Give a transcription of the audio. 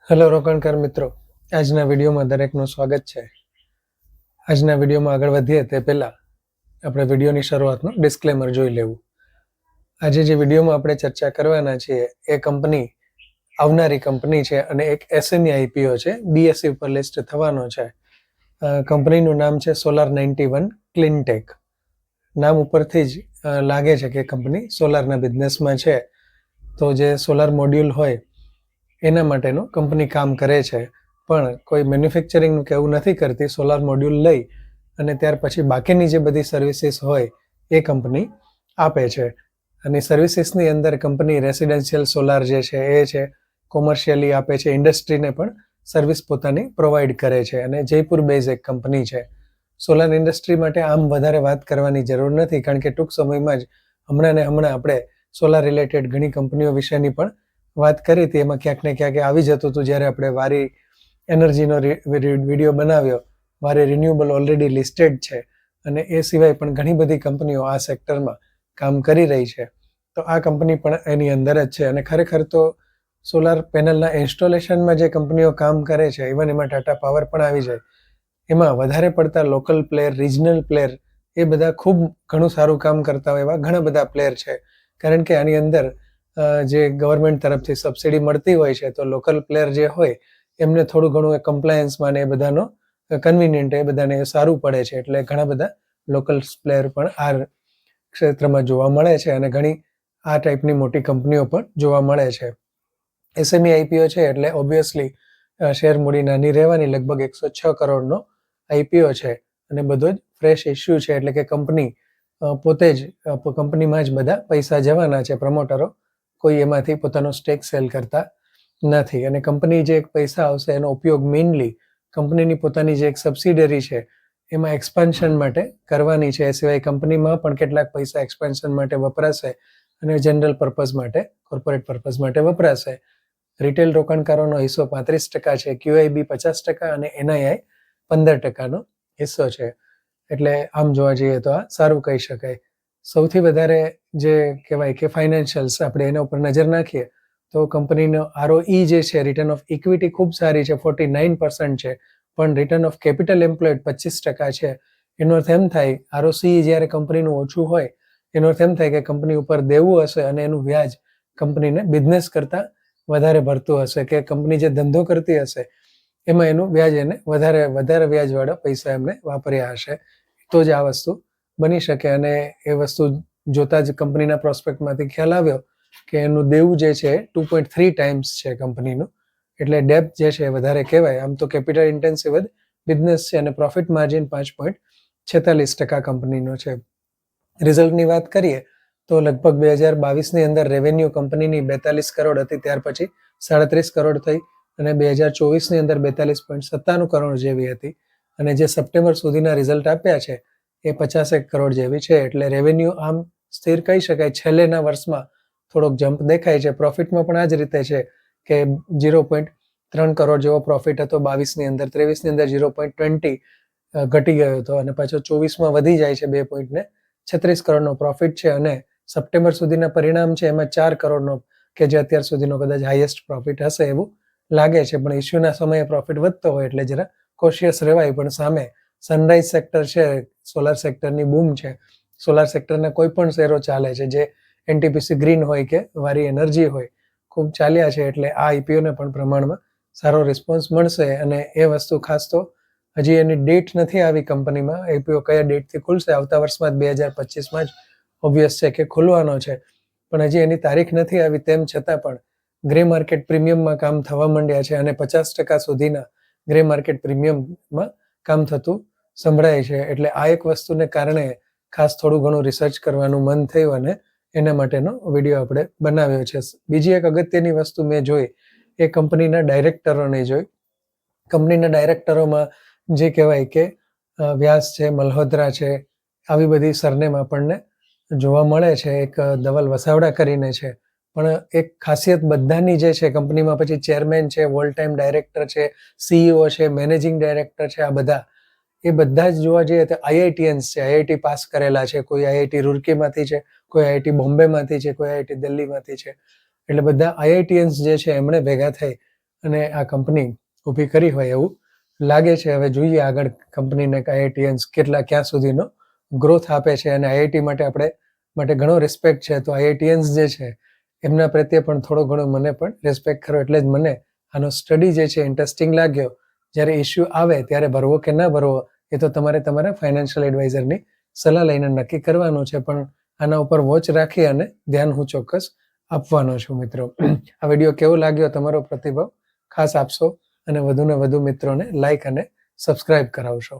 Hello રોકાણકાર મિત્રો, આજના વિડીયોમાં દરેકનું સ્વાગત છે. આજના વિડીયોમાં આગળ વધીએ તે પહેલાં આપણે વિડીયોની શરૂઆતનું ડિસ્ક્લેમર જોઈ લેવું. આજે જે વિડીયોમાં આપણે ચર્ચા કરવાના છીએ એ કંપની આવનારી કંપની છે અને એક એસએમઈ આઈપીઓ છે, બીએસઈ ઉપર લિસ્ટ થવાનો છે. કંપનીનું નામ છે Solar91 Cleantech. નામ ઉપરથી જ લાગે છે કે કંપની સોલારના બિઝનેસમાં છે. તો જે સોલાર મોડ્યુલ હોય એના માટેનું કંપની કામ કરે છે, પણ કોઈ મેન્યુફેક્ચરિંગનું કે એવું નથી કરતી. સોલાર મોડ્યુલ લઈ અને ત્યાર પછી બાકીની જે બધી સર્વિસીસ હોય એ કંપની આપે છે. અને સર્વિસીસની અંદર કંપની રેસિડેન્શિયલ સોલાર જે છે એ છે, કોમર્શિયલી આપે છે, ઇન્ડસ્ટ્રીને પણ સર્વિસ પોતાની પ્રોવાઈડ કરે છે અને જયપુર બેઝ એક કંપની છે. સોલાર ઇન્ડસ્ટ્રી માટે આમ વધારે વાત કરવાની જરૂર નથી, કારણ કે ટૂંક સમયમાં જ હમણાં આપણે સોલાર રિલેટેડ ઘણી કંપનીઓ વિશેની પણ વાત કરી હતી. એમાં ક્યાંક ને ક્યાંક આવી જતું હતું જ્યારે આપણે વારી એનર્જીનો વિડીયો બનાવ્યો. વારી રિન્યુએબલ ઓલરેડી લિસ્ટેડ છે અને એ સિવાય પણ ઘણી બધી કંપનીઓ આ સેક્ટરમાં કામ કરી રહી છે. તો આ કંપની પણ એની અંદર જ છે. અને ખરેખર તો સોલાર પેનલના ઇન્સ્ટોલેશનમાં જે કંપનીઓ કામ કરે છે, ઇવન એમાં ટાટા પાવર પણ આવી જાય, એમાં વધારે પડતા લોકલ પ્લેયર, રિજનલ પ્લેયર, એ બધા ખૂબ ઘણું સારું કામ કરતા હોય એવા ઘણા બધા પ્લેયર છે. કારણ કે આની અંદર જે ગવર્મેન્ટ તરફથી સબસિડી મળતી હોય છે, તો લોકલ પ્લેયર જે હોય એમને થોડું ઘણું કમ્પ્લાયન્સમાં ને એ બધાનો કન્વિનિયન્ટ, એ બધાને સારું પડે છે. એટલે ઘણા બધા લોકલ પ્લેયર પણ આ ક્ષેત્રમાં જોવા મળે છે અને ઘણી આ ટાઈપની મોટી કંપનીઓ પણ જોવા મળે છે. એસએમઈ આઈપીઓ છે એટલે ઓબ્વિયસલી શેર મૂડી નાની રહેવાની. લગભગ 106 કરોડનો આઈપીઓ છે અને બધો જ ફ્રેશ ઇસ્યુ છે. એટલે કે કંપની પોતે જ કંપનીમાં જ બધા પૈસા જવાના છે. પ્રમોટરો કોઈ એમાંથી પોતાનો સ્ટેક સેલ કરતા નથી. અને કંપની જે પૈસા આવશે એનો ઉપયોગ મેઇનલી કંપનીની પોતાની જે એક સબસિડરી છે એમાં એક્સપાન્શન માટે કરવાની છે. એ સિવાય કંપનીમાં પણ કેટલાક પૈસા એક્સપાન્શન માટે વપરાશે અને જનરલ પર્પઝ માટે, કોર્પોરેટ પર્પઝ માટે વપરાશે. રિટેલ રોકાણકારોનો હિસ્સો 35% છે, QIB 50% અને NII 15%નો હિસ્સો છે. એટલે આમ જોવા જઈએ તો આ સારું કહી શકાય. સૌથી વધારે જે કહેવાય કે ફાઇનાન્શિયલ્સ, આપણે એના ઉપર નજર નાખીએ તો કંપનીનો ROE જે છે, રિટર્ન ઓફ ઇક્વિટી ખૂબ સારી છે, 49% છે, પણ રિટર્ન ઓફ કેપિટલ એમ્પ્લોયડ 25% છે. એનો અર્થ એમ થાય, ROCE જ્યારે કંપનીનું ઓછું હોય એનો અર્થ એમ થાય કે કંપની ઉપર દેવું હશે અને એનું વ્યાજ કંપનીને બિઝનેસ કરતાં વધારે ભરતું હશે, કે કંપની જે ધંધો કરતી હશે એમાં એનું વ્યાજ એને વધારે વ્યાજવાળા પૈસા એમને વાપર્યા હશે. તો જ આ વસ્તુ બની શકે. અને એ વસ્તુ જોતા જ કંપનીના પ્રોસ્પેક્ટમાંથી ખ્યાલ આવ્યો કે એનું દેવું જે છે 2.3 ટાઈમ્સ છે કંપનીનું. એટલે ડેપ્થ જે છે વધારે કહેવાય. આમ તો કેપિટલ ઇન્ટેન્સિવ જ બિઝનેસ છે અને પ્રોફિટ માર્જિન 5.46% કંપનીનો છે. રિઝલ્ટની વાત કરીએ તો લગભગ 2022ની અંદર રેવન્યુ કંપનીની 42 કરોડ હતી, ત્યાર પછી 37 કરોડ થઈ અને 2024ની અંદર 42.97 કરોડ જેવી હતી. અને જે સપ્ટેમ્બર સુધીના રિઝલ્ટ આપ્યા છે એ 51 કરોડ જેવી છે. એટલે રેવન્યુ આમ સ્થિર કહી શકાય. છેલ્લેના વર્ષમાં થોડોક જમ્પ દેખાય છે. પ્રોફિટમાં પણ આ જ રીતે છે કે 0.3 કરોડ જેવો પ્રોફિટ હતો 22ની અંદર, 23ની અંદર 0.20 ઘટી ગયો હતો અને પાછો 24માં વધી જાય છે 2.36 કરોડનો પ્રોફિટ છે. અને સપ્ટેમ્બર સુધીના પરિણામ છે એમાં 4 કરોડનો, કે જે અત્યાર સુધીનો કદાચ હાઈએસ્ટ પ્રોફિટ હશે એવું લાગે છે. પણ ઇસ્યુના સમયે પ્રોફિટ વધતો હોય એટલે જરા કોશિયસ રહેવાય. પણ સામે સનરાઈઝ સેક્ટર છે, સોલાર સેક્ટરની બૂમ છે. સોલાર સેક્ટરના કોઈ પણ શેરો ચાલે છે, જે એનટીપીસી ગ્રીન હોય કે વારી એનર્જી હોય, ખૂબ ચાલ્યા છે. એટલે આ આઈપીઓને પણ પ્રમાણમાં સારો રિસ્પોન્સ મળશે. અને એ વસ્તુ ખાસ તો હજી એની ડેટ નથી આવી કંપનીમાં. આઈપીઓ કયા ડેટથી ખુલશે, આવતા વર્ષમાં જ 2025માં જ ઓબ્વિયસ છે કે ખુલવાનો છે, પણ હજી એની તારીખ નથી આવી. તેમ છતાં પણ ગ્રે માર્કેટ પ્રીમિયમમાં કામ થવા માંડ્યા છે અને 50% સુધીના ગ્રે માર્કેટ પ્રીમિયમમાં કામ થતું સંભળાય છે. એટલે આ એક વસ્તુને કારણે ખાસ થોડું ઘણું રિસર્ચ કરવાનું મન થયું અને એના માટેનો વિડીયો આપણે બનાવ્યો છે. બીજી એક અગત્યની વસ્તુ મેં જોઈ એ કંપનીના ડાયરેક્ટરોને જોઈ. કંપનીના ડાયરેક્ટરોમાં જે કહેવાય કે વ્યાસ છે, મલ્હોત્રા છે, આવી બધી સરનેમ આપણને જોવા મળે છે. એક ધવલ વસાવડા કરીને છે. પણ એક ખાસિયત બધાની જે છે કંપનીમાં, પછી ચેરમેન છે, ઓલ ટાઈમ ડાયરેક્ટર છે, CEO છે, મેનેજિંગ ડાયરેક્ટર છે, એ બધા જ જોવા જઈએ તો IITians છે, IIT પાસ કરેલા છે. કોઈ IIT રૂરકીમાંથી છે, કોઈ IIT બોમ્બેમાંથી છે, કોઈ IIT દિલ્હીમાંથી છે. એટલે બધા આઈઆઈટીએન્સ જે છે એમણે ભેગા થઈ અને આ કંપની ઊભી કરી હોય એવું લાગે છે. હવે જોઈએ આગળ કંપનીને આઈઆઈટીએન્સ ક્યાં સુધીનો ગ્રોથ આપે છે. અને આઈઆઈટી માટે ઘણો રિસ્પેક્ટ છે. તો આઈઆઈટીએન્સ જે છે એમના પ્રત્યે પણ થોડો ઘણો મને પણ રિસ્પેક્ટ ખરો. એટલે જ મને આનો સ્ટડી જે છે ઇન્ટરેસ્ટિંગ લાગ્યો. જ્યારે ઇસ્યુ આવે ત્યારે ભરવો કે ના ભરવો એ તો તમારે તમારા ફાઇનાન્શિયલ એડવાઇઝરની સલાહ લઈને નક્કી કરવાનું છે. પણ આના ઉપર વોચ રાખી અને ધ્યાન હું ચોક્કસ આપવાનો છું મિત્રો. આ વિડીયો કેવો લાગ્યો તમારો પ્રતિભાવ ખાસ આપશો અને વધુને વધુ મિત્રોને લાઈક અને સબસ્ક્રાઇબ કરાવશો.